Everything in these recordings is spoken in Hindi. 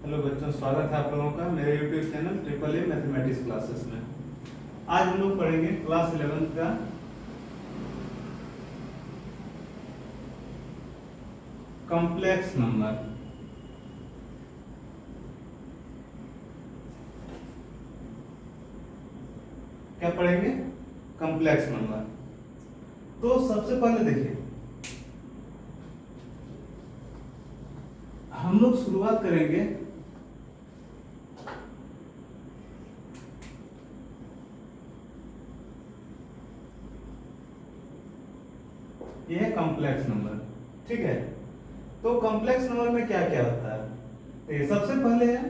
हेलो बच्चों, स्वागत है आप लोगों का मेरे YouTube channel triple A mathematics classes में। आज हम लोग पढ़ेंगे क्लास 11 का कॉम्प्लेक्स नंबर। क्या पढ़ेंगे? Complex number. तो सबसे पहले देखिए, हम लोग शुरुआत करेंगे ये है कॉम्प्लेक्स नंबर। ठीक है, तो कॉम्प्लेक्स नंबर में क्या क्या होता है? तो ये सबसे पहले है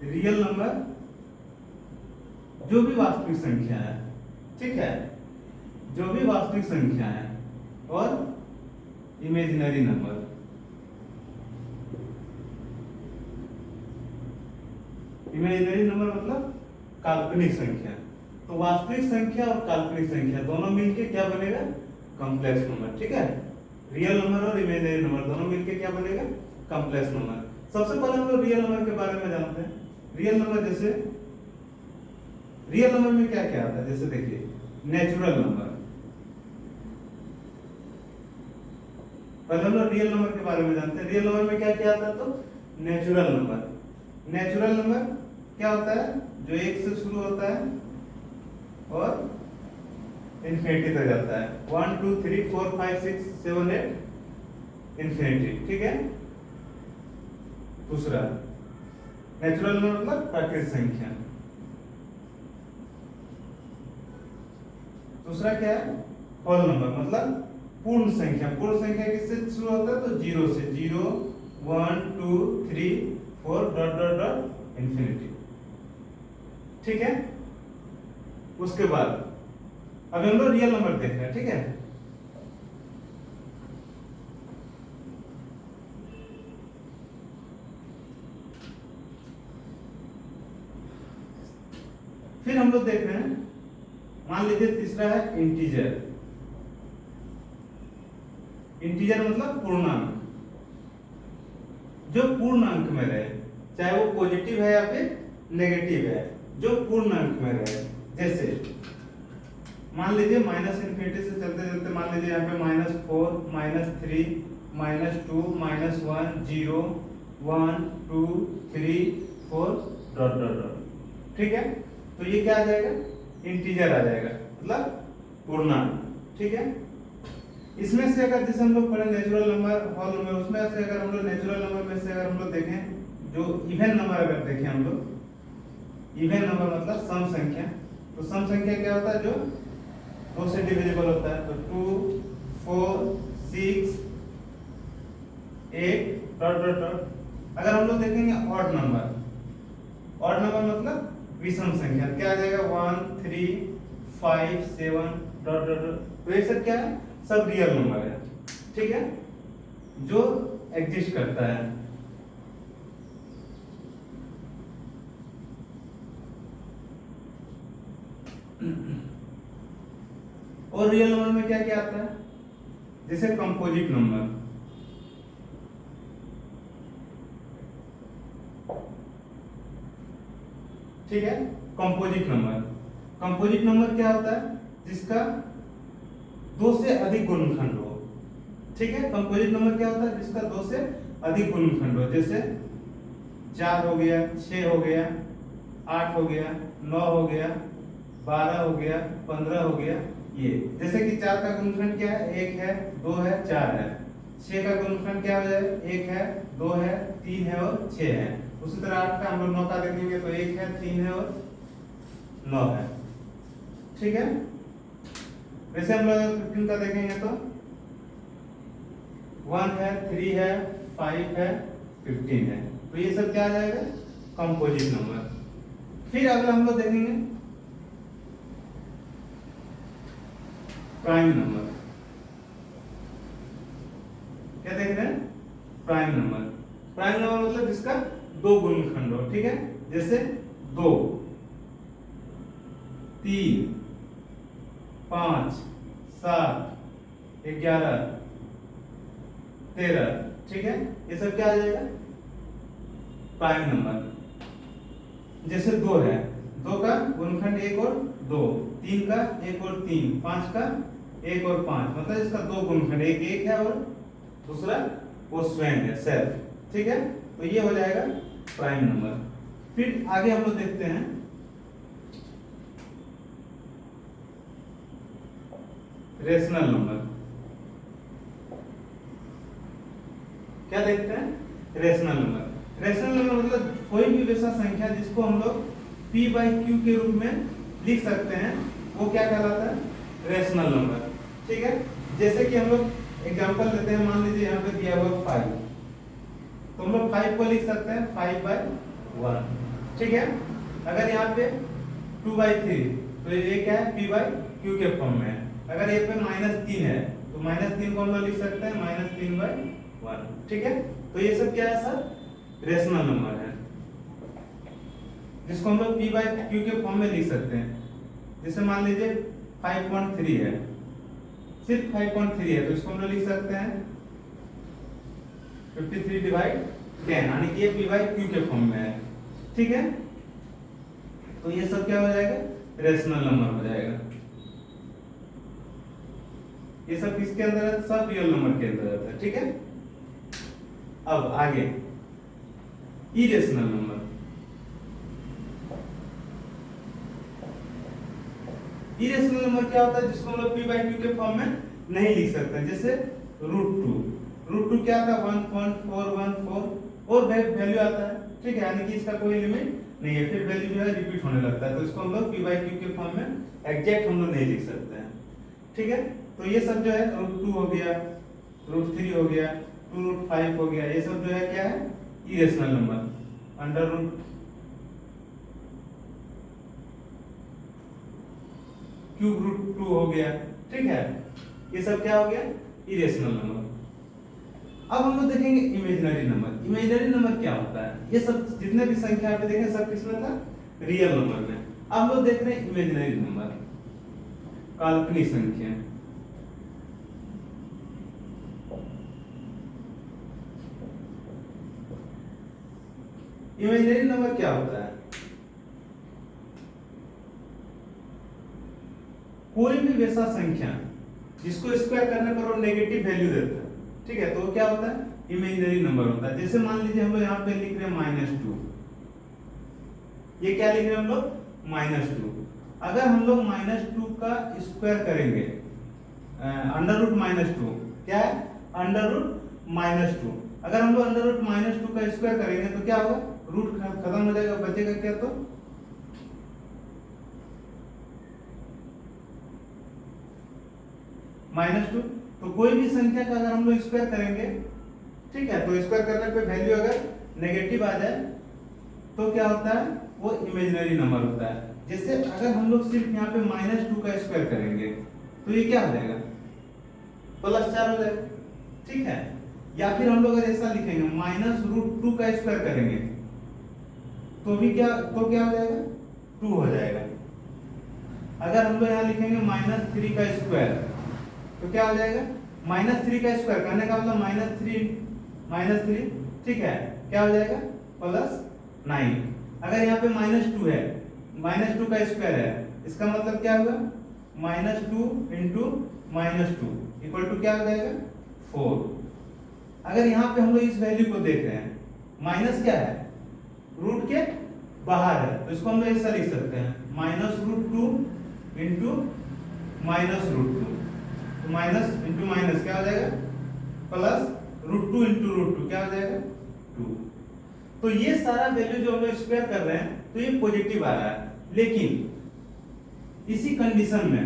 रियल नंबर, जो भी वास्तविक संख्या है। ठीक है, जो भी वास्तविक संख्या है, और इमेजिनरी नंबर। इमेजिनरी नंबर मतलब काल्पनिक संख्या। तो वास्तविक संख्या और काल्पनिक संख्या दोनों मिलके क्या बनेगा? Complex number. ठीक है, रियल नंबर और इमेजिनरी नंबर दोनों मिलके क्या बनेगा? Complex number. सबसे पहले हम लोग रियल नंबर के बारे में जानते हैं। रियल नंबर जैसे रियल नंबर में क्या क्या आता है? जैसे देखिए, नेचुरल नंबर। पहले हम लोग रियल नंबर के बारे में जानते हैं। रियल नंबर में क्या क्या आता है? तो नेचुरल नंबर। नेचुरल नंबर क्या होता है? जो एक से शुरू होता है और इन्फिनिटी तक जाता है। 1 2 3 4 5 6 7 8 इन्फिनिटी। ठीक है। दूसरा नेचुरल नंबर मतलब प्राकृतिक संख्या। दूसरा क्या है? होल नंबर मतलब पूर्ण संख्या। पूर्ण संख्या किससे शुरू होता है? तो जीरो से। 0 1 2 3 4 डॉट डॉट डॉट इन्फिनिटी। ठीक है। उसके बाद अब हम लोग रियल नंबर देख रहे हैं। ठीक है, फिर हम लोग देख रहे हैं, मान लीजिए तीसरा है इंटीजर। इंटीजर मतलब पूर्णांक, जो पूर्णांक में रहे, चाहे वो पॉजिटिव है या फिर नेगेटिव है, जो पूर्णांक में रहे। जैसे मान लीजिए माइनस इन्फिनिटी से चलते चलते मान लीजिए यहाँ पे -4 -3 -2 -1 0 1 2 3 4 डॉट डॉट डॉट। ठीक है, तो ये क्या आ जाएगा? इंटीजर आ जाएगा, मतलब पूर्णांक। ठीक है, इसमें से अगर जैसे हम लोग पढ़े नेचुरल नंबर, होल नंबर, उसमें से अगर हम लोग नेचुरल नंबर में से अगर हम लोग देखें, जो इवन नंबर अगर देखें हम लोग, इवन नंबर मतलब सम संख्या। तो सम संख्या क्या होता है? जो 2 से डिविजिबल होता है। तो 2 4 6 8 डॉट डॉट डॉट। अगर हम लोग देखेंगे ऑड नंबर, ऑड नंबर मतलब विषम संख्या, क्या आ जाएगा? 1 3 5 7 डॉट डॉट डॉट। तो ये सब क्या है? सब रियल नंबर है। ठीक है, जो एग्जिस्ट करता है। और रियल नंबर में क्या क्या आता है? जैसे कंपोजिट नंबर। ठीक है, कंपोजिट नंबर। कंपोजिट नंबर क्या होता है? जिसका 2 से अधिक गुणनखंड हो। ठीक है, कंपोजिट नंबर क्या होता है? जिसका 2 से अधिक गुणनखंड हो। जैसे 4 हो गया, 6 हो गया, 8 हो गया, 9 हो गया, 12 हो गया, 15 हो गया। ये जैसे कि 4 का गुणनखंड क्या है? 1 है, 2 है, 4 है। 6 का गुणनखंड क्या हो जाएगा? 1 है, 2 है, 3 है और 6 है। उसी तरह 8 का हम लोग 9 का देखेंगे तो 1 है, 3 है और 9 है। ठीक है, वैसे हम लोग 15 का देखेंगे तो 1 है, 3 है, 5 है, 15 है। तो ये सब क्या आ जाएगा? Composite number. फिर अगला हम लोग देखेंगे प्राइम नंबर। क्या देख रहे हैं? Prime number. प्राइम नंबर मतलब जिसका 2 गुणनखंड हो। ठीक है, जैसे 2 3 5 7 11 13। ठीक है, ये सब क्या आ जाएगा? Prime number. जैसे 2 है, 2 का गुणनखंड 1 और 2, 3 का 1 और 3, 5 का 1 और 5, मतलब इसका 2 गुणनखंड, एक 1 है और दूसरा वो स्वयं है, सेल्फ, ठीक है। तो ये हो जाएगा प्राइम नंबर। फिर आगे हम लोग देखते हैं रेशनल नंबर। क्या देखते हैं? Rational number. रेशनल नंबर मतलब कोई भी वैसा संख्या जिसको हम लोग p बाई क्यू के रूप में लिख सकते हैं, वो क्या कहलाता है? रेशनल नंबर, ठीक है। जैसे कि हम लोग एग्जांपल लेते हैं, मान लीजिए यहाँ पे दिया हुआ 5, तो हम लोग 5 को लिख सकते हैं 5/1, ठीक है। अगर यहाँ पे 2/3, तो ये क्या है? p बाई क्यू के फॉर्म में है। अगर ये पे -3 है, तो -3 को हम लोग लिख सकते हैं -3/1, ठीक है। तो ये सब क्या है सर? रेशनल नंबर है, जिसको हम लोग p बाई क्यू के फॉर्म में लिख सकते हैं। जैसे मान लीजिए 5.3 है, सिर्फ 5.3 है, तो इसको हम लोग लिख सकते हैं 53/10, यानी कि ये p बाई क्यू के फॉर्म में है, ठीक है। तो ये सब क्या हो जाएगा? रेशनल नंबर हो जाएगा। ये सब किसके अंदर है? सब रियल नंबर के अंदर आता है, ठीक है। अब आगे इरेशनल नंबर। इरेशनल नंबर क्या होता है? जिसको हम लोग p बाई क्यू के फॉर्म में नहीं लिख सकते। जैसे √2 क्या आता है? 1.414 और वैल्यू आता है, ठीक है, यानी कि इसका कोई लिमिट नहीं है, फिर वैल्यू जो है रिपीट होने लगता है, तो इसको हम लोग p बाई क्यू के फॉर्म में एग्जैक्ट हम लोग नहीं लिख सकते हैं, ठीक है। तो ये सब जो है √2 हो गया, √3 हो गया, 2√5 हो गया, ये सब जो है क्या है? Irrational number. √3 हो गया, ठीक है। ये सब क्या हो गया? Irrational number. अब हम लोग देखेंगे इमेजिनरी नंबर। इमेजिनरी नंबर क्या होता है? ये सब जितने भी संख्या आप देखें सब किसमें था? रियल नंबर में। अब हम लोग देख रहे हैं इमेजिनरी नंबर, काल्पनिक संख्या। इमेजिनरी नंबर क्या होता है? कोई भी वैसा संख्या जिसको स्क्वायर करने पर वो नेगेटिव वैल्यू देता है, ठीक है, तो वो क्या होता है? इमेजिनरी नंबर होता है। जैसे मान लीजिए हम लोग यहाँ पे लिख रहे हैं -2, ये क्या लिख रहे हैं हम लोग? -2। अगर हम लोग -2 का स्क्वायर करेंगे, √-2 क्या है? √-2। अगर हम लोग √-2 का स्क्वायर करेंगे तो क्या होगा? रूट खत्म हो जाएगा, बचेगा क्या? तो -2। तो कोई भी संख्या का अगर हम लोग स्क्वायर करेंगे, ठीक है, तो स्क्वायर करने पे वैल्यू अगर नेगेटिव आ जाए तो क्या होता है? वो इमेजिनरी नंबर होता है। जैसे अगर हम लोग सिर्फ यहाँ पे -2 का स्क्वायर करेंगे तो ये क्या हो जाएगा? +4 हो जाएगा, ठीक है। या फिर हम लोग अगर ऐसा लिखेंगे -√2 का स्क्वायर करेंगे तो भी क्या हो जाएगा? 2 हो जाएगा। अगर हम लोग यहाँ लिखेंगे -3 का स्क्वायर तो क्या हो जाएगा? -3 का स्क्वायर करने का मतलब -3, ठीक है, क्या हो जाएगा? +9। अगर यहाँ पे -2 है, -2 का स्क्वायर है, इसका मतलब क्या होगा? -2 × -2 इक्वल टू क्या हो जाएगा? 4। अगर यहाँ पे हम लोग इस वैल्यू को देख रहे हैं, माइनस क्या है? रूट के बाहर है, तो इसको हम लोग ऐसा लिख सकते हैं -√2 × -√2, तो माइनस इंटू माइनस क्या हो जाएगा? +√2 × √2 क्या हो जाएगा? 2। तो ये सारा वैल्यू जो हम लोग स्क्वायर कर रहे हैं तो ये पॉजिटिव आ रहा है, लेकिन इसी कंडीशन में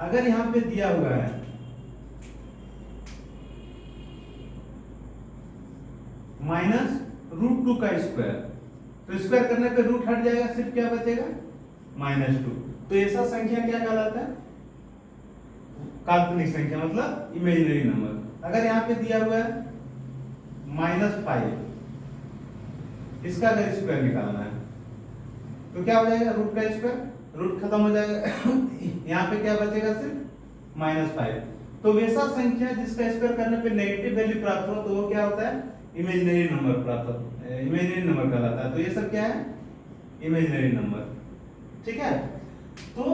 अगर यहाँ पे दिया हुआ है -√2 का स्क्वायर, तो स्क्वायर करने पे रूट हट जाएगा, सिर्फ क्या बचेगा? -2। तो ऐसा संख्या क्या कहलाता है? काल्पनिक संख्या, मतलब इमेजिनरी नंबर। अगर यहाँ पे दिया हुआ है -5, इसका अगर स्क्वायर निकालना है तो क्या हो जाएगा? रूट का स्क्वायर, रूट खत्म हो जाएगा यहाँ पे क्या बचेगा? सिर्फ -5। तो वैसा संख्या जिसका स्क्वायर करने पे नेगेटिव वैल्यू प्राप्त हो तो वो क्या होता है? इमेजिनरी नंबर प्राप्त, इमेजिनरी नंबर कहलाता है। तो ये सब क्या है, इमेजिनरी नंबर, ठीक है। तो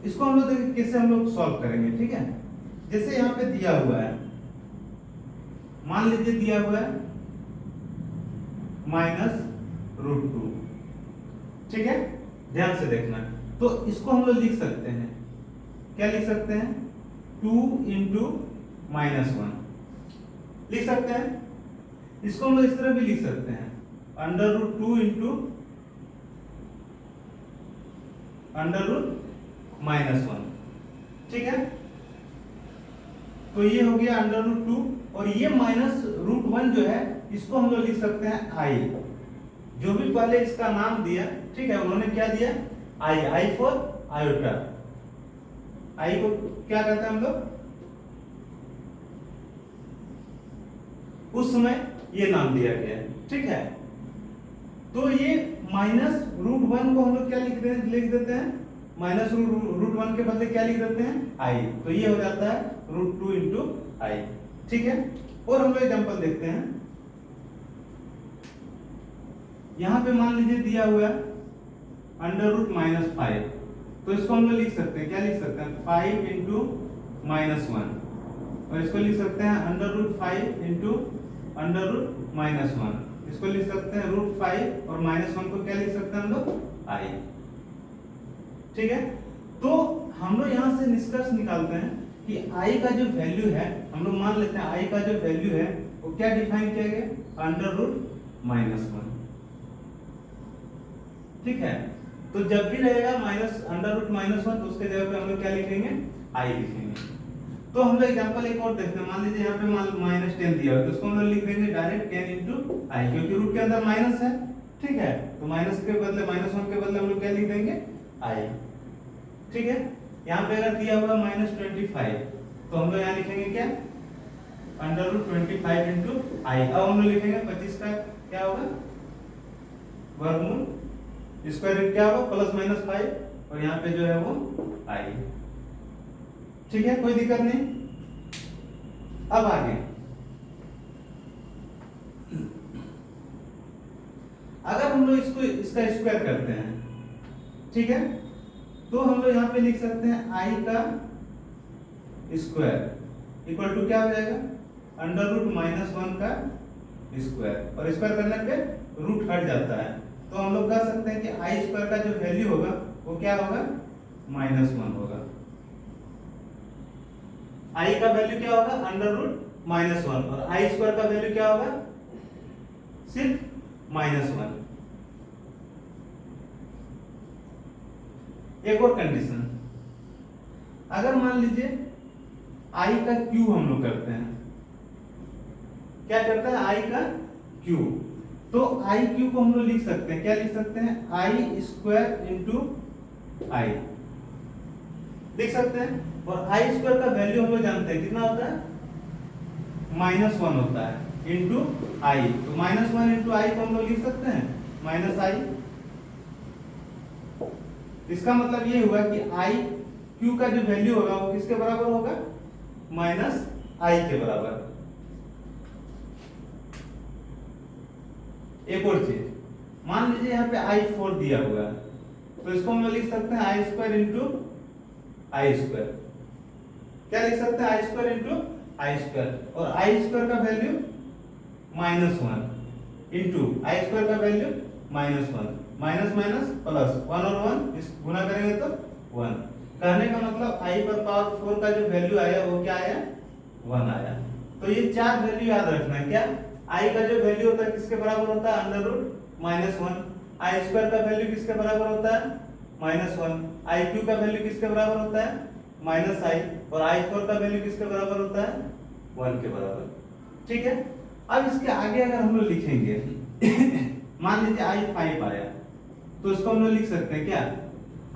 इसको हम लोग देखिए कैसे हम लोग सॉल्व करेंगे, ठीक है। जैसे यहाँ पे दिया हुआ है, मान लीजिए दिया हुआ है -√2, ठीक है, ध्यान से देखना। तो इसको हम लोग लिख सकते हैं, क्या लिख सकते हैं, 2 × -1 लिख सकते हैं। इसको हम लोग इस तरह भी लिख सकते हैं, √2 × √-1, ठीक है। तो ये हो गया √2, और ये -√1 जो है इसको हम लोग लिख सकते हैं i, जो भी पहले इसका नाम दिया, ठीक है, उन्होंने क्या दिया, i फॉर आयोटा। i को क्या कहते हैं हम लोग, उस समय ये नाम दिया गया, ठीक है। तो ये -√1 को हम लोग क्या लिख देते हैं, -√1 के बदले क्या लिख देते हैं, i। तो ये हो जाता है √2 × i, ठीक है। और हम लोग एग्जांपल देखते हैं। यहां पे मान लीजिए दिया हुआ है √-5, तो इसको हम लोग लिख सकते हैं, क्या लिख सकते हैं, 5 × -1, और इसको लिख सकते हैं √5 × √-1, इसको लिख सकते हैं √5, और -1 को क्या लिख सकते हैं हम लोग, i, ठीक है। तो हम लोग यहां से निष्कर्ष निकालते हैं कि i का जो वैल्यू है, हम लोग मान लेते हैं i का जो वैल्यू है वो क्या डिफाइन किया गया, √-1, ठीक है। तो जब भी रहेगा √-1 तो उसके जगह पे हम लोग क्या लिखेंगे, i लिखेंगे। तो हम लोग एग्जांपल एक और देखते हैं। मान लीजिए यहाँ पे -10 दिया है, तो उसको हम लोग लिख देंगे डायरेक्ट 10 × i, क्योंकि रूट के अंदर माइनस है, ठीक है। तो माइनस के बदले -1 के बदले हम लोग क्या लिख देंगे, i, ठीक है। यहाँ पे अगर दिया हुआ -25, तो हम लोग यहाँ लिखेंगे क्या, √25 × i। अब हम लोग लिखेंगे 25 का क्या होगा, वर्गमूल, स्क्वायर रूट क्या होगा, +-5, और यहाँ पे जो है वो i, ठीक है, कोई दिक्कत नहीं। अब आगे अगर हम लोग इसका स्क्वायर करते हैं, ठीक है, तो हम लोग यहाँ पे लिख सकते हैं i का स्क्वायर इक्वल टू क्या हो जाएगा, √-1 का स्क्वायर, और स्क्वायर करने पे रूट हट जाता है। तो हम लोग कह सकते हैं कि i² का जो वैल्यू होगा वो क्या होगा, -1 होगा। i का वैल्यू क्या होगा, √-1, और i² का वैल्यू क्या होगा, सिर्फ -1। एक और कंडीशन, अगर मान लीजिए i का क्यूब हम लोग करते हैं, क्या करते हैं, i का क्यूब, तो i क्यूब को हम लोग लिख सकते हैं, क्या लिख सकते हैं, i² × i लिख सकते हैं। और i² का वैल्यू हम लोग जानते हैं कितना होता है, -1 होता है इंटू i। तो -1 × i को हम लोग लिख सकते हैं -i। इसका मतलब ये हुआ कि i³ का जो वैल्यू होगा वो किसके बराबर होगा, -i के बराबर। एक और चीज, मान लीजिए यहाँ पे i4 दिया हुआ है, तो इसको हम लोग लिख सकते हैं i² × i², क्या लिख सकते हैं, i² × i², और i² का वैल्यू -1 इंटू i² का वैल्यू -1, माइनस +1 और 1 इस गुना करेंगे तो 1। कहने का मतलब i⁴ का जो वैल्यू आया वो क्या आया, 1 आया। तो ये चार वैल्यू याद रखना है, क्या, i का जो वैल्यू होता है किसके बराबर होता है, √-1, i² का वैल्यू किसके बराबर होता है, -1, i³ का वैल्यू किसके बराबर होता है, -i, और i4 का वैल्यू किसके बराबर होता है, 1 के बराबर, ठीक है। अब इसके आगे अगर हम लोग लिखेंगे मान लीजिए i5 आया, तो इसको हम लोग लिख सकते हैं क्या,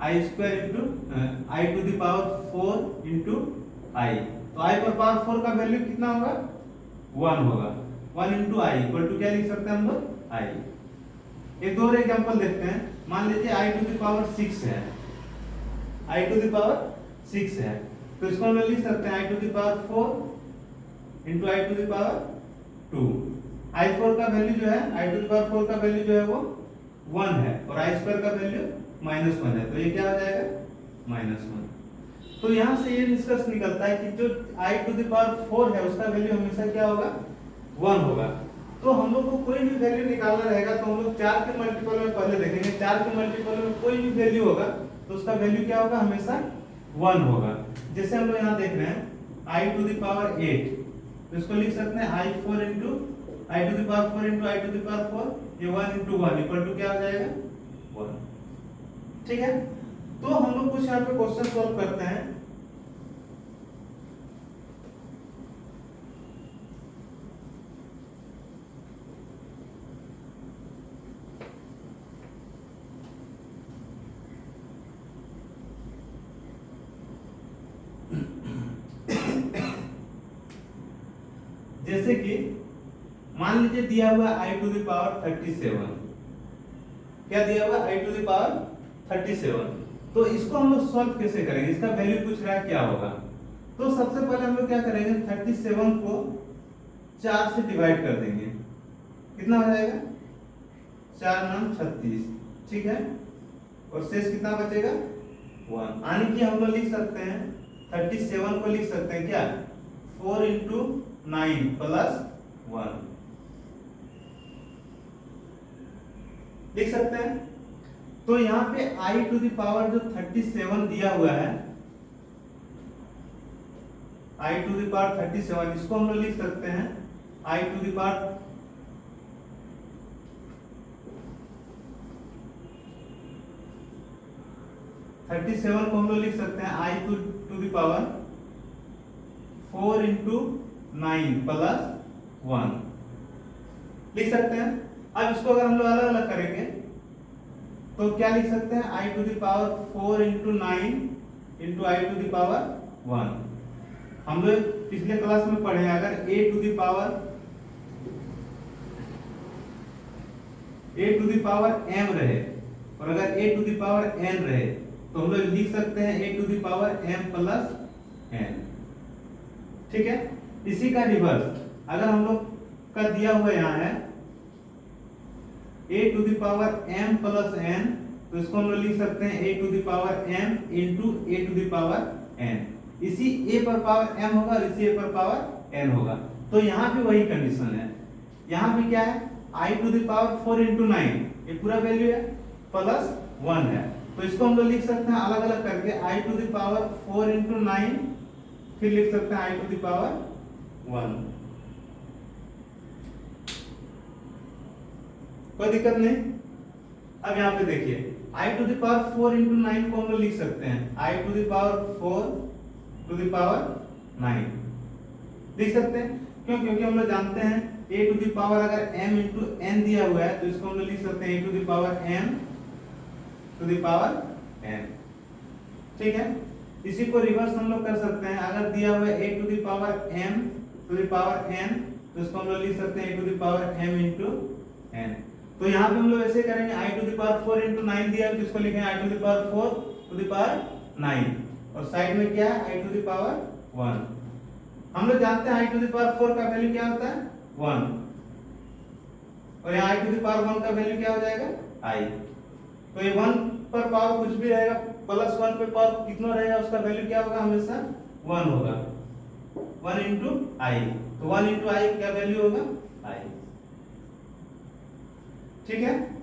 i² × i⁴ × i। तो i⁴ का वैल्यू कितना होगा, 1 होगा, 1 × i इक्वल टू क्या लिख सकते हैं हम लोग, i। एक दो और एग्जांपल देखते हैं। मान लीजिए i⁶ है, i⁶ है, तो इसको हम लोग लिख सकते हैं i⁴ × i⁴ 2। i4 का वैल्यू जो है i⁴ का वैल्यू जो है वो 1 है और i² का वैल्यू -1 है, तो ये क्या हो जाएगा -1। तो यहाँ से ये निष्कर्ष निकलता है कि जो i⁴ है उसका वैल्यू हमेशा क्या होगा 1 होगा। तो हम लोग को कोई भी वैल्यू निकालना रहेगा तो हम लोग 4 के मल्टीपल में पहले देखेंगे, 4 के मल्टीपल में कोई भी वैल्यू होगा तो उसका वैल्यू क्या होगा हमेशा 1 होगा। जैसे हम लोग यहाँ देख रहे हैं i⁸ तो इसको लिख सकते हैं i⁴ इंटू i⁴ ये 1 इंटू 1 इक्वल टू क्या हो जाएगा 1। ठीक है, तो हम लोग कुछ यहाँ पे क्वेश्चन सॉल्व करते हैं। जैसे कि मान लीजिए दिया हुआ i�37, क्या दिया हुआ i�37, तो इसको हम लोग सॉल्व कैसे करेंगे, इसका वैल्यू पूछ रहा है क्या होगा। तो सबसे पहले हम लोग क्या करेंगे 37 को 4 से डिवाइड कर देंगे, कितना हो जाएगा 4 9 36, ठीक है, और शेष कितना बचेगा 1। यानी कि हम लोग लिख सकते हैं 37 को लिख सकते हैं क्या 4 इंटू 9 प्लस 1 लिख सकते हैं। तो यहाँ पे i⁴ जो 37 दिया हुआ है i�37, इसको हम लोग लिख सकते हैं i⁴ को हम लोग लिख सकते हैं i⁴ 4 इंटू 9 प्लस 1 लिख सकते हैं। अब इसको अगर हम लोग अलग अलग करेंगे तो क्या लिख सकते हैं i⁴ इंटू 9 इंटू i⁴ 1। हम लोग पिछले क्लास में पढ़े अगर a⁴m रहे और अगर a⁴n रहे तो हम लोग लिख सकते हैं a⁴m प्लस n, ठीक है। इसी का रिवर्स अगर हम लोग का दिया हुआ यहाँ है a⁴m प्लस n, तो इसको हम लोग लिख सकते हैं a⁴m इंटू a⁴n। इसी a पर पावर m होगा और इसी a पर पावर n होगा। तो यहाँ भी वही कंडीशन है, यहाँ भी क्या है i⁴ इंटू 9 ये पूरा वैल्यू है प्लस 1 है, तो इसको हम लोग लिख सकते हैं अलग अलग करके i⁴ इंटू 9, फिर लिख सकते हैं i⁴ 1। कोई दिक्कत नहीं। अब यहाँ पे देखिए i⁴ इंटू 9 को हम लोग लिख सकते हैं i⁴ 9 लिख सकते हैं, क्यों, क्योंकि हम लोग जानते हैं a⁴ अगर m इंटू n दिया हुआ है तो इसको हम लोग लिख सकते हैं a⁴m, ठीक है। इसी को रिवर्स हम लोग कर सकते हैं, अगर दिया हुआ है a⁴m तो इसको हम लोग लिख सकते हैं a⁴m इंटू n। तो यहाँ पे हम लोग ऐसे करेंगे i⁴ इंटू 9 दिया है तो इसको लिखेंगे i⁴ 9 और साइड में क्या है i⁴ 1। हम लोग जानते हैं i⁴ का वैल्यू क्या होता है 1 और यहाँ i⁴ 1 का वैल्यू क्या हो जाएगा i। तो ये 1 पर पावर कुछ भी रहेगा प्लस 1 पे पावर कितना रहेगा उसका वैल्यू क्या होगा हमेशा 1 होगा, 1 इंटू आई। तो 1 इंटू आई क्या वैल्यू होगा i, ठीक है।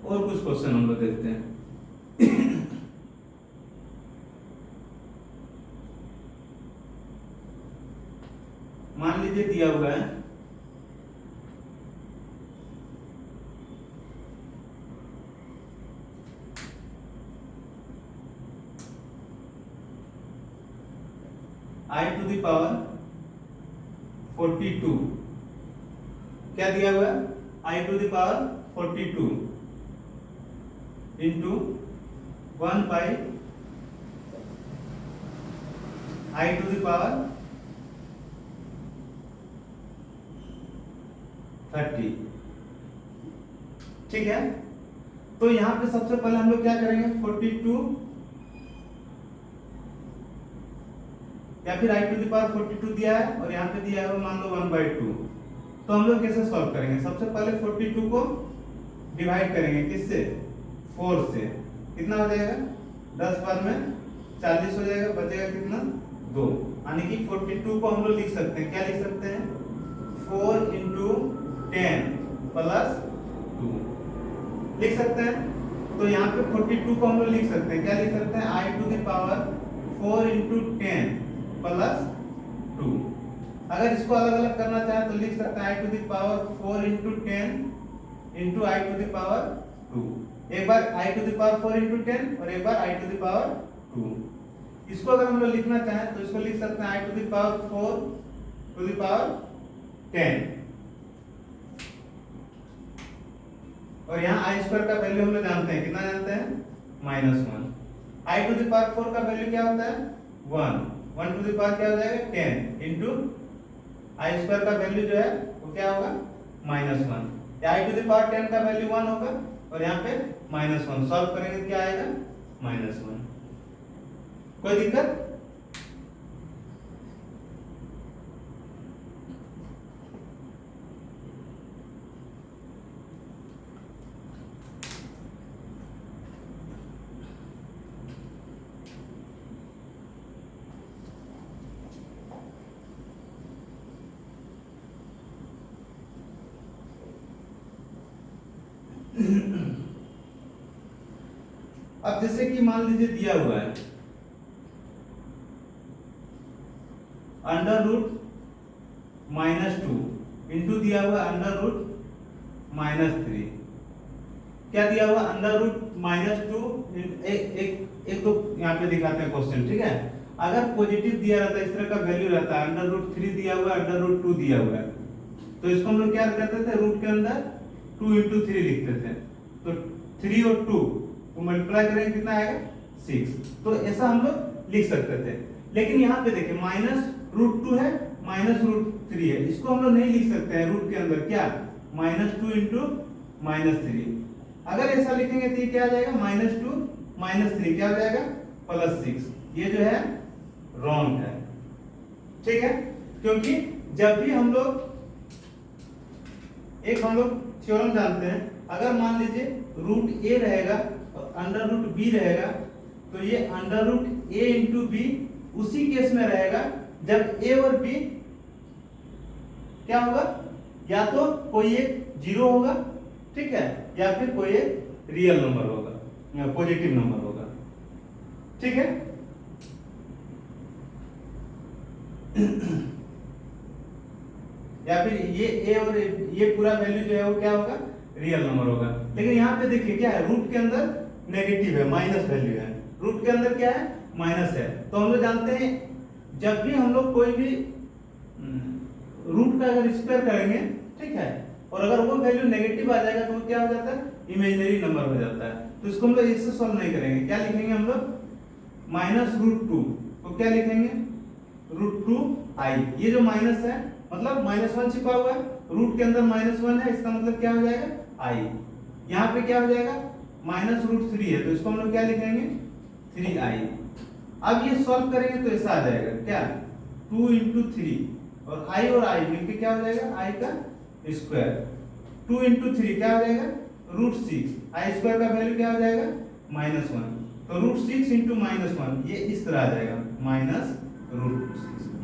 और कुछ क्वेश्चन हम लोग देखते हैं। मान लीजिए दिया हुआ है i⁴42, क्या दिया हुआ है i⁴42 into 1 by i to the power 30। ठीक है, तो यहां पे सबसे पहले हम लोग क्या करेंगे, 42 या फिर i टू द पावर 42 दिया है और यहाँ पे दिया है मान लो 1/2, तो हम लोग कैसे सॉल्व करेंगे, सबसे पहले 42 को डिवाइड करेंगे किससे, 4 से, कितना हो जाएगा, 10 बार में 40 हो जाएगा, बचेगा कितना, 2, यानी कि 42 को हम लोग लिख सकते हैं, क्या लिख सकते हैं, 4 × 10 + 2 लिख सकते हैं। तो यहाँ पे 42 को हम लोग लिख सकते हैं, क्या लिख सकते हैं, i टू द पावर 4 × 10 + 2। अगर इसको अलग अलग करना चाहे तो लिख सकते हैं i to the power 4 × 10 × i to the power 2। एक बार i टू द पावर 4 × 10 और एक बार i टू द पावर 2। इसको अगर हम लोग लिखना चाहें तो इसको लिख सकते हैं i to the power 4 to the power 10 और यहाँ i स्क्वायर का वैल्यू हम लोग जानते हैं, कितना जानते हैं, -1। i टू द पावर 4 का वैल्यू क्या होता है, 1 टू द पावर क्या हो जाएगा, 10 इंटू i स्क्वायर का वैल्यू जो है वो क्या होगा, -1। i टू द पावर 10 का वैल्यू 1 होगा और यहाँ पे -1, सॉल्व करेंगे क्या आएगा, -1। कोई दिक्कत, अब जैसे कि मान लीजिए दिया हुआ है √-2 इंटू दिया हुआ √-3, क्या दिया हुआ, √-2 एक दो यहाँ पे दिखाते हैं क्वेश्चन, ठीक है। अगर पॉजिटिव दिया रहता है, इस तरह का वैल्यू रहता है, √3 दिया हुआ है, √2 दिया हुआ है, तो इसको हम लोग क्या करते थे, रूट के अंदर 2 × 3 लिखते थे, तो 3 और 2 को मल्टीप्लाई करेंगे कितना आएगा, 6। तो ऐसा हम लोग लिख सकते थे। लेकिन यहाँ पे देखिए -√2 है, -√3 है, इसको हम लोग नहीं लिख सकते हैं रूट के अंदर, क्या, -2 × -3। अगर ऐसा लिखेंगे तो ये क्या आ जाएगा, -2 -3 क्या हो जाएगा, +6। ये जो है रॉन्ग है, ठीक है, क्योंकि जब भी हम लोग थ्योरम जानते हैं, अगर मान लीजिए √a रहेगा और √b रहेगा, तो ये √a × b उसी केस में रहेगा जब a और b क्या होगा, या तो कोई एक 0 होगा, ठीक है, या फिर कोई एक रियल नंबर होगा, पॉजिटिव नंबर होगा, ठीक है। या फिर ये a और ये पूरा वैल्यू जो है वो क्या होगा, रियल नंबर होगा। लेकिन यहाँ पे देखिए क्या है, रूट के अंदर नेगेटिव है, माइनस वैल्यू है, रूट के अंदर क्या है, माइनस है। तो हम लोग जानते हैं जब भी हम लोग कोई भी रूट का अगर स्क्वायर करेंगे, ठीक है, और अगर वो वैल्यू नेगेटिव आ जाएगा तो वो क्या हो जाता है, इमेजिनरी नंबर हो जाता है। तो इसको हम लोग इससे सॉल्व नहीं करेंगे, क्या लिखेंगे हम लोग, -√2 तो क्या लिखेंगे, √2i। ये जो माइनस है मतलब -1 छिपा हुआ है, रूट के अंदर -1 है, इसका मतलब क्या हो जाएगा, i। यहाँ पे क्या हो जाएगा, -√3 है, तो इसको हम लोग क्या लिखेंगे, 3i। अब ये सॉल्व करेंगे तो ऐसा आ जाएगा, क्या, 2 × 3 और i मिलके क्या हो जाएगा, i का स्क्वायर, 2 × 3 क्या हो जाएगा, √6, i स्क्वायर का वैल्यू क्या हो जाएगा, -1, तो √6 × -1 ये इस तरह आ जाएगा, -√6,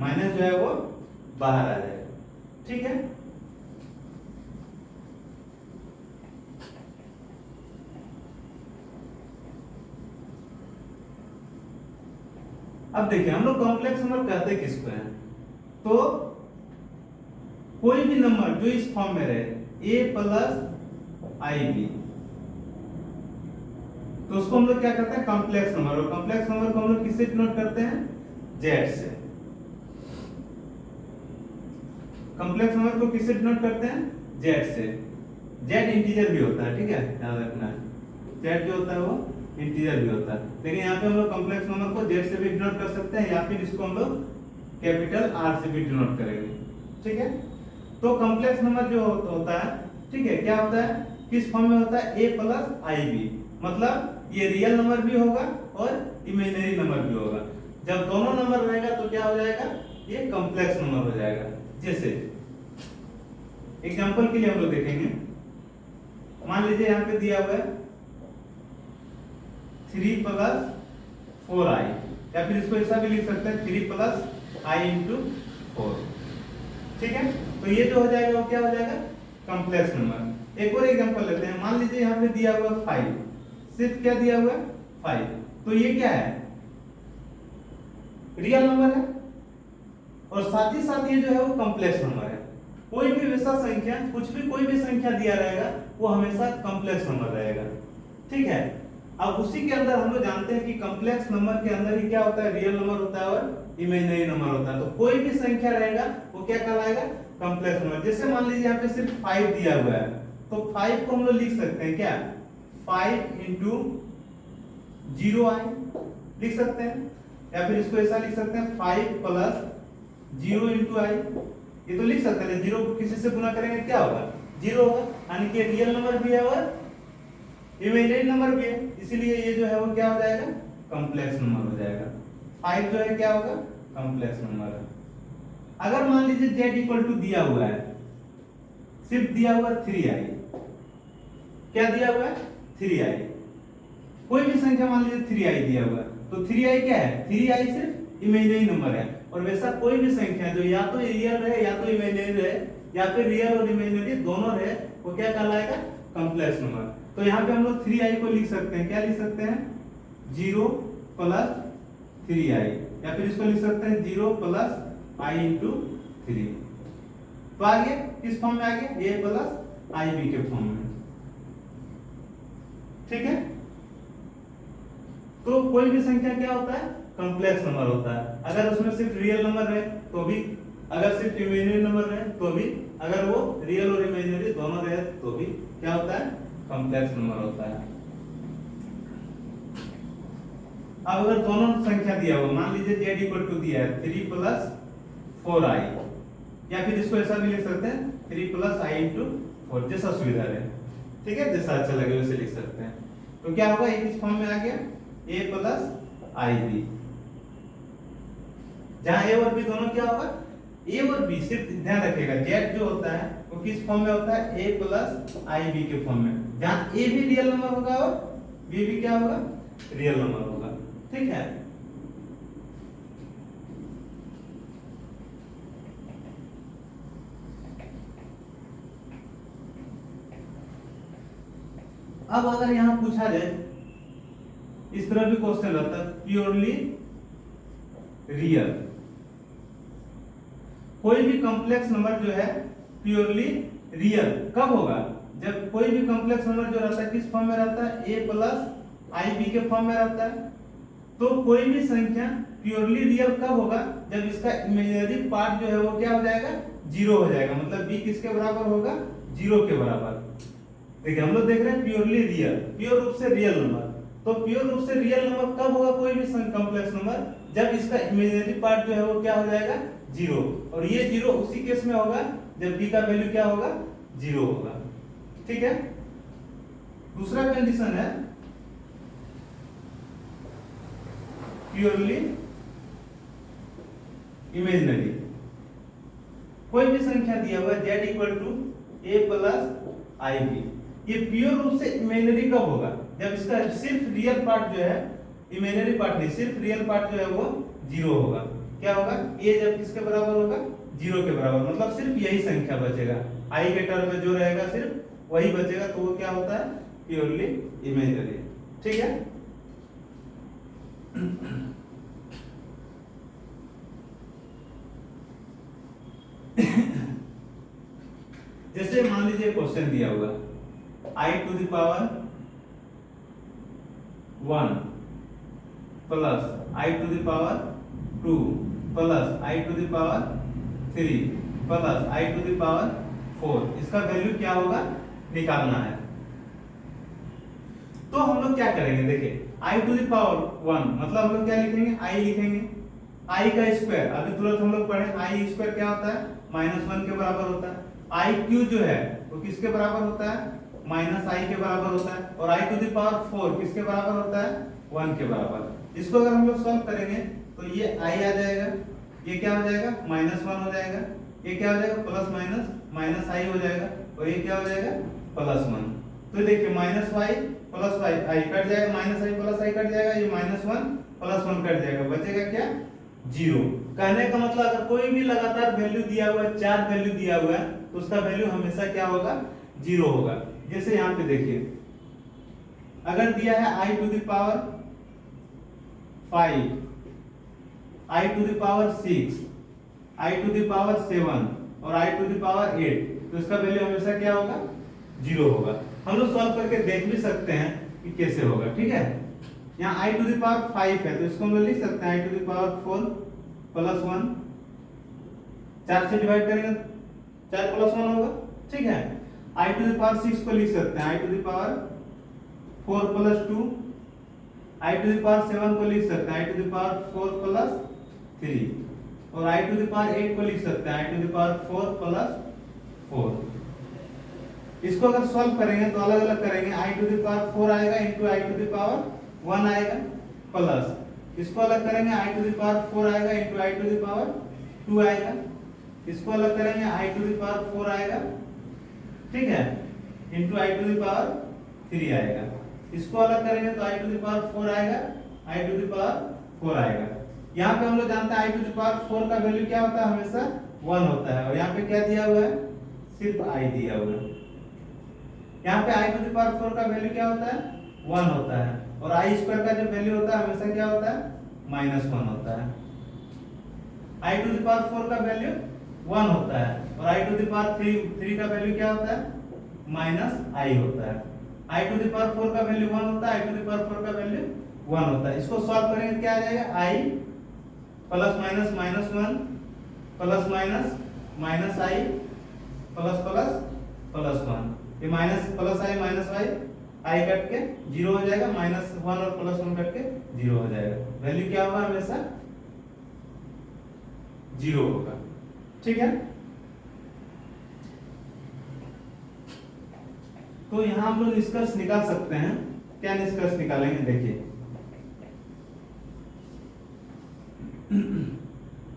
माइनस जो है वो बाहर आ जाएगा, ठीक है। अब देखिए हम लोग कॉम्प्लेक्स नंबर कहते किसको हैं, तो कोई भी नंबर जो इस फॉर्म में रहे, a + ib, तो उसको हम लोग क्या करते हैं, कॉम्प्लेक्स नंबर। और कॉम्प्लेक्स नंबर को हम लोग किससे डिनोट करते हैं, z से। कॉम्प्लेक्स नंबर को किससे डिनोट करते हैं, z से। z इंटीजर भी होता है, ठीक है, ध्यान रखना है। जेड जो होता है वो इंटीजर भी होता है, लेकिन यहाँ पे हम लोग कॉम्प्लेक्स नंबर को जेड से भी डिनोट कर सकते हैं या फिर इसको हम लोग कैपिटल आर से भी डिनोट करेंगे। ठीक है, तो कॉम्प्लेक्स नंबर जो होता है, ठीक है, क्या होता है, किस फॉर्म में होता है, a प्लस आई बी, मतलब ये रियल नंबर भी होगा और इमेजिनरी नंबर भी होगा। जब दोनों नंबर रहेगा तो क्या हो जाएगा, ये कॉम्प्लेक्स नंबर हो जाएगा। जैसे एग्जांपल के लिए हम लोग देखेंगे, मान लीजिए यहाँ पे दिया हुआ है 3 प्लस 4i, या फिर इसको ऐसा भी लिख सकते हैं 3 प्लस i इंटू 4। ठीक है, तो ये जो हो जाएगा वो क्या हो जाएगा, कॉम्प्लेक्स नंबर। एक और एग्जांपल लेते हैं, मान लीजिए यहाँ पे दिया हुआ 5, सिर्फ क्या दिया हुआ है 5, तो ये क्या है, रियल नंबर है और साथ ही साथ ये जो है वो कॉम्प्लेक्स नंबर है। कोई भी वैसा संख्या, कुछ भी कोई भी संख्या दिया रहेगा वो हमेशा कॉम्प्लेक्स नंबर रहेगा। ठीक है, अब उसी के अंदर हम लोग जानते हैं कि कॉम्प्लेक्स नंबर के अंदर ही क्या होता है, रियल नंबर होता है और इमेजिनरी नंबर होता है। तो कोई भी संख्या रहेगा वो क्या कहलाएगा, कॉम्प्लेक्स नंबर। जैसे मान लीजिए यहाँ पे सिर्फ 5 दिया हुआ है, तो 5 को हम लोग लिख सकते हैं क्या, 5 इंटू 0i लिख सकते हैं, या फिर इसको ऐसा लिख सकते हैं 5 प्लस 0 इंटू आई, ये तो लिख सकते हैं। 0 को किसी से गुना करेंगे क्या होगा, 0 होगा, यानी कि रियल नंबर भी है और इमेजिनरी नंबर भी है, इसीलिए ये जो है वो क्या हो जाएगा, कॉम्प्लेक्स नंबर हो जाएगा। 5 जो है क्या होगा, कॉम्प्लेक्स नंबर है। अगर मान लीजिए z इक्वल टू दिया हुआ है, सिर्फ दिया हुआ 3i, क्या दिया हुआ है 3i, कोई भी संख्या मान लीजिए 3i दिया हुआ है, तो 3i क्या है, 3i सिर्फ इमेजिनरी नंबर है। और वैसा कोई भी संख्या जो या तो रियल रहे या तो इमेजिनरी रहे, या फिर रियल और इमेजिनरी दोनों रहे, वो क्या कहलाएगा, कॉम्प्लेक्स नंबर। तो यहाँ पे हम लोग 3i को लिख सकते हैं, क्या लिख सकते हैं, 0 प्लस 3i, या फिर इसको लिख सकते हैं 0 प्लस i इंटू 3। तो आ गया, किस फॉर्म में आ गया, a प्लस आई बी के फॉर्म में। ठीक है, तो कोई भी संख्या क्या होता है, कॉम्प्लेक्स नंबर होता है। अगर उसमें सिर्फ रियल नंबर रहे तो भी, अगर सिर्फ इमेजिनरी नंबर रहे तो भी, अगर वो रियल और इमेजिनरी दोनों रहे तो भी क्या होता है, कॉम्प्लेक्स नंबर होता है। अब अगर दोनों संख्या दिया हुआ, मान लीजिए z इक्वल टू दिया है 3 प्लस 4i, या फिर इसको ऐसा भी लिख सकते हैं 3 प्लस i इंटू 4, जैसा सुविधा रहे। ठीक है, जैसा अच्छा लगे वैसे लिख सकते हैं। तो क्या होगा, एक इस फॉर्म में आ गया a प्लस आई बी, जहां a और b दोनों क्या होगा, a और b, सिर्फ ध्यान रखिएगा z जो होता है वो किस फॉर्म में होता है, a प्लस आई बी के फॉर्म में, जहां a भी रियल नंबर होगा और b भी क्या होगा, रियल नंबर होगा। ठीक है, अब अगर यहां पूछा जाए, इस तरह भी क्वेश्चन रहता है, प्योरली रियल, कोई भी कॉम्प्लेक्स नंबर जो है प्योरली रियल कब होगा, जब कोई भी कॉम्प्लेक्स नंबर जो रहता है किस फॉर्म में रहता है, a प्लस आई बी के फॉर्म में रहता है। तो कोई भी संख्या प्योरली रियल कब होगा, जब इसका इमेजिनरी पार्ट जो है वो क्या हो जाएगा, 0 हो जाएगा, मतलब b किसके बराबर होगा, 0 के बराबर। देखिए हम लोग देख रहे हैं प्योरली रियल, प्योर रूप से रियल नंबर। तो प्योर रूप से रियल नंबर कब होगा कोई भी कॉम्प्लेक्स नंबर, जब इसका इमेजिनरी पार्ट जो है वो क्या हो जाएगा, 0, और ये 0 उसी केस में होगा जब b का वैल्यू क्या होगा, 0 होगा। ठीक है, दूसरा कंडीशन है प्योरली इमेजिनरी, कोई भी संख्या दिया हुआ है z equal to a plus I B, ये प्योर रूप से इमेजिनरी कब होगा, जब इसका सिर्फ रियल पार्ट जो है, इमेजिनरी पार्ट नहीं, सिर्फ रियल पार्ट जो है वो 0 होगा। क्या होगा, a जब किसके बराबर होगा, 0 के बराबर, मतलब सिर्फ यही संख्या बचेगा, i के टर्म में जो रहेगा सिर्फ वही बचेगा, तो वो क्या होता है, प्योरली इमेजिनरी। ठीक है, जैसे मान लीजिए क्वेश्चन दिया हुआ i to the power 1 plus i to the power 2 plus i to the power 3 plus i to the power 4, इसका वैल्यू क्या होगा, निकालना है। तो हम लोग क्या करेंगे, देखिए i टू द पावर 1 मतलब हम लोग क्या लिखेंगे, i लिखेंगे, i का स्क्वायर, अभी तुरंत हम लोग पढ़े i स्क्वायर क्या होता है, -1 के बराबर होता है। i क्यू जो है वो किसके बराबर होता है, -i के बराबर होता है। और i टू द पावर 4 किसके बराबर होता है, 1 के बराबर। इसको अगर हम लोग सॉल्व करेंगे तो ये i आ जाएगा, ये क्या हो जाएगा, -1 हो जाएगा, ये क्या हो जाएगा, प्लस माइनस i हो जाएगा, और ये क्या हो जाएगा, +1। तो देखिए -y प्लस i कट जाएगा, -i प्लस i कट जाएगा, ये -1 प्लस 1 कट जाएगा, बचेगा क्या, 0। कहने का मतलब अगर कोई भी लगातार वैल्यू दिया हुआ है, 4 वैल्यू दिया हुआ है, तो उसका वैल्यू हमेशा क्या होगा, 0 होगा। जैसे यहाँ पे देखिए अगर दिया है i to the power 5, i to the power 6, i to the power 7 और i टू द पावर 8, तो इसका वैल्यू हमेशा क्या होगा, 0 होगा। हम लोग सॉल्व करके देख भी सकते हैं कि कैसे होगा, ठीक है। यहाँ i टू द पावर 5 है तो इसको हम लोग लिख सकते हैं i to the power 4 plus 1, 4 से डिवाइड करेंगे 4 प्लस 1 होगा, ठीक है। i टू द पावर 6 को लिख सकते हैं i to the power 4 plus 2, i to the power 7 को लिख सकते हैं i to the power 4 plus 3, और i टू द पावर 8 को लिख सकते हैं i to the power 4 plus 4। इसको अगर सॉल्व करेंगे तो अलग अलग करेंगे, i टू द पावर 4 आएगा into i to the power 1 आएगा, प्लस इसको अलग करेंगे i टू द पावर 4 आएगा into i to the power 2 आएगा, इसको अलग करेंगे i टू द पावर 4 आएगा, ठीक है, into i to the power 3 आएगा, इसको अलग करेंगे तो i टू द पावर 4 आएगा, i टू द पावर 4 आएगा। यहाँ पे हम लोग जानते हैं i टू द पावर 4 का वैल्यू क्या होता है, हमेशा 1 होता है, और यहाँ पे क्या दिया हुआ है, सिर्फ i दिया हुआ है। यहाँ पे i टू द पावर 4 का वैल्यू क्या होता है, 1 होता है, और i स्क्वायर का जो वैल्यू होता है हमेशा क्या होता है, -1 होता है। i टू द पावर 4 का वैल्यू 1 होता है, और i टू द पावर 3 का वैल्यू क्या होता है, -i होता है। i टू द पावर 4 का वैल्यू 1 होता है, i टू द पावर 4 का वैल्यू 1 होता है। इसको सॉल्व करेंगे क्या आ जाएगा, i plus minus -1 plus minus i plus plus plus 1, ये माइनस प्लस i कट के 0 हो जाएगा, -1 और +1 कट के 0 हो जाएगा, वैल्यू क्या होगा, हमेशा 0 होगा, ठीक है। तो यहां हम लोग निष्कर्ष निकाल सकते हैं, क्या निष्कर्ष निकालेंगे, देखिए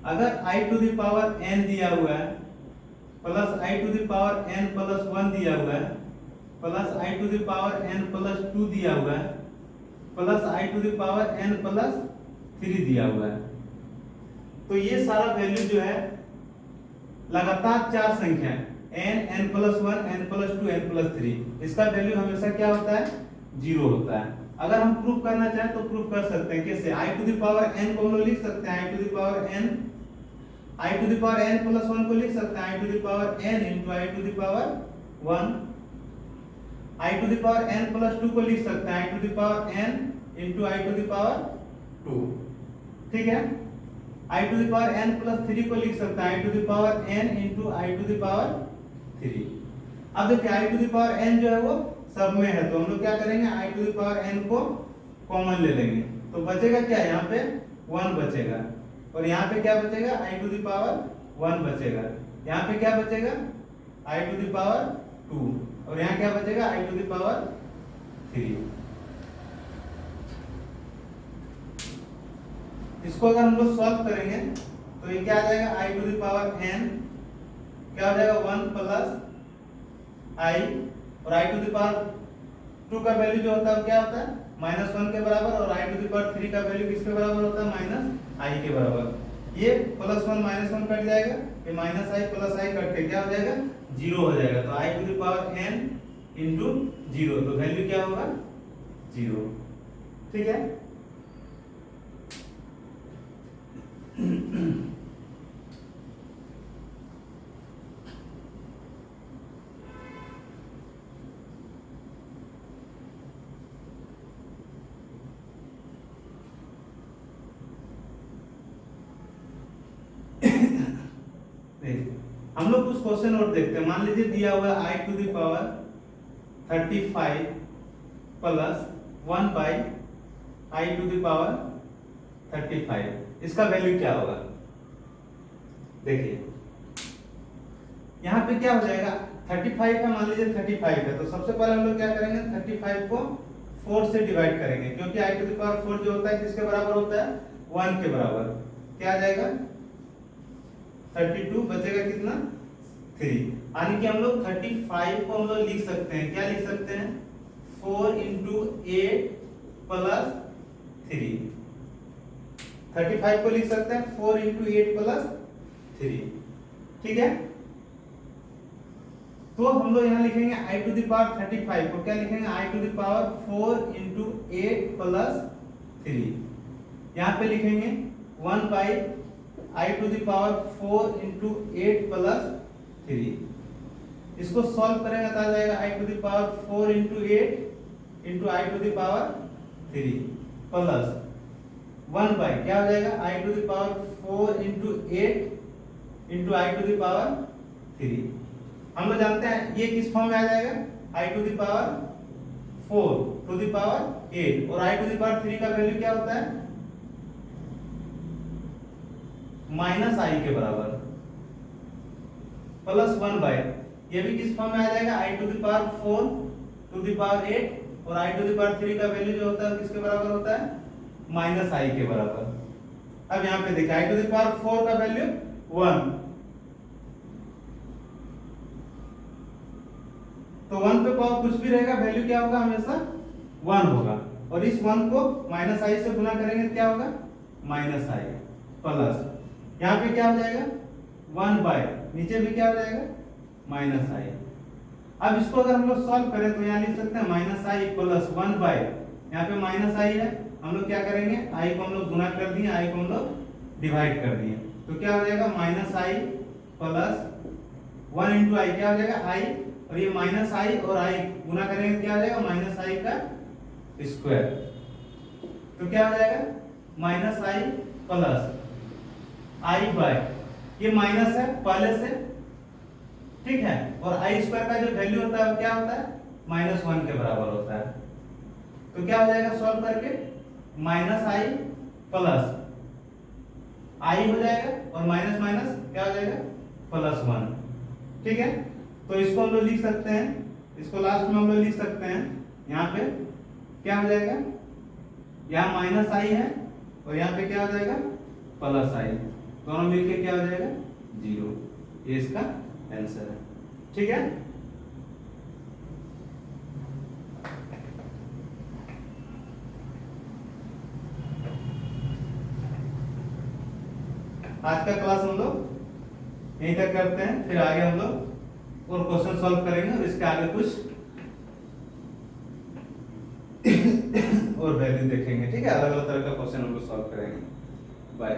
अगर i to the power n दिया हुआ है plus i to the power n plus 1 दिया हुआ है plus i to the power n plus 2 दिया हुआ है plus i to the power n plus 3 दिया हुआ है, तो ये सारा वैल्यू जो है लगातार 4 संख्या है, n n plus 1 n plus 2 n plus 3, इसका वैल्यू हमेशा क्या होता है, 0 होता है। अगर हम प्रूफ करना चाहें तो प्रूफ कर सकते हैं, कैसे, i to the power n को हम लोग लिख सकते हैं i to the power n, i to the power n plus 1 को लिख सकते हैं i to the power n into i to the power 1, i to the power n plus 2 को लिख सकते हैं i to the power n into i to the power 2, ठीक है। i to the power n plus 3 को लिख सकते हैं i to the power n into i to the power 3। अब देखिए i to the power n जो है वो सब में है, तो हम लोग क्या करेंगे, i to the power n को कॉमन ले लेंगे, तो बचेगा क्या, यहाँ पे 1 बचेगा, और यहाँ पे क्या बचेगा, i टू द पावर 1 बचेगा, यहाँ पे क्या बचेगा, i टू द पावर 2, और यहाँ क्या बचेगा, i टू द पावर 3। इसको अगर हम लोग सॉल्व करेंगे तो ये क्या आ जाएगा, i to the power n क्या हो जाएगा, 1 प्लस i, और i टू द पावर 2 का वैल्यू जो होता है क्या होता है, -1 के बराबर, और i टू द पावर 3 का वैल्यू किसके बराबर होता है, -i के बराबर। ये +1 -1 कट जाएगा, ये -i प्लस i कट के क्या हो जाएगा, 0 हो जाएगा, तो i to the power n into 0, तो वैल्यू क्या होगा, 0, ठीक है। हम लोग कुछ क्वेश्चन और देखते हैं। मान लीजिए दिया हुआ है i to the power 35 plus 1/i⁵ इसका वैल्यू क्या होगा? देखिए यहाँ पे क्या हो जाएगा, 35 है, मान लीजिए 35 है, तो सबसे पहले हम लोग क्या करेंगे, 35 को 4 से डिवाइड करेंगे, क्योंकि i⁴ जो होता है किसके बराबर होता है, 1 के बराबर। क्या आ जाएगा, 32 बचेगा कितना, 3। यानी कि हम लोग 35 को हम लोग लिख सकते हैं, क्या लिख सकते हैं, 4 × 8 + 3। 35 को लिख सकते हैं 4 × 8 + 3, ठीक है। तो हम लोग यहाँ लिखेंगे i⁵ को क्या लिखेंगे, i⁴ 4 × 8 + 3। यहाँ पे लिखेंगे 1/i⁴ 4 × 8 + 3। इसको सॉल्व करेंगे तो आ जाएगा i⁴ 4 × 8 × i⁴ 3 प्लस 1 बाई क्या हो जाएगा, i⁴ 4 × 8 × i⁴ 3। हम लोग जानते हैं ये किस फॉर्म में आ जाएगा, i⁴ 4 × 8 और i⁴ 3 का वैल्यू क्या होता है, -i के बराबर, प्लस 1 बाई ये भी किस फॉर्म में आ जाएगा, i⁴ 4 × 8 और i⁴ 3 का वैल्यू जो होता है किसके बराबर होता है, -i के बराबर। अब यहाँ पे देखिए i⁴ 4 का वैल्यू 1, तो 1 पे पावर कुछ भी रहेगा वैल्यू क्या होगा, हमेशा 1 होगा, और इस 1 को -i से गुना करेंगे क्या होगा, -i प्लस यहाँ पे क्या हो जाएगा 1 बाय नीचे भी क्या हो जाएगा -i। अब इसको अगर हम लोग सॉल्व करें तो यहाँ लिख सकते हैं -i प्लस 1 बाय, यहाँ पे -i है, हम लोग क्या करेंगे i को हम लोग गुना कर दिए, i को हम लोग डिवाइड कर दिए, तो क्या हो जाएगा -i प्लस 1 × i क्या हो जाएगा i, और ये -i और i गुना करेंगे क्या हो जाएगा, -i का स्क्वायर, तो क्या हो जाएगा -i प्लस i बाय ये माइनस है पहले से, ठीक है, और i² का जो वैल्यू होता है वो क्या होता है, -1 के बराबर होता है। तो क्या हो जाएगा सॉल्व करके, -i प्लस i हो जाएगा और माइनस माइनस क्या हो जाएगा +1, ठीक है। तो इसको हम लोग लिख सकते हैं, इसको लास्ट में हम लोग लिख सकते हैं, यहाँ पे क्या हो जाएगा, यहाँ -i है और यहाँ पे क्या हो जाएगा +i, दोनों मिलके क्या हो जाएगा 0। ये इसका आंसर है, ठीक है। आज का क्लास हम लोग यहीं तक करते हैं, फिर आगे हम लोग और क्वेश्चन सॉल्व करेंगे और इसके आगे कुछ और वैल्यू देखेंगे, ठीक है, अलग अलग तरह का क्वेश्चन हम लोग सॉल्व करेंगे। बाय।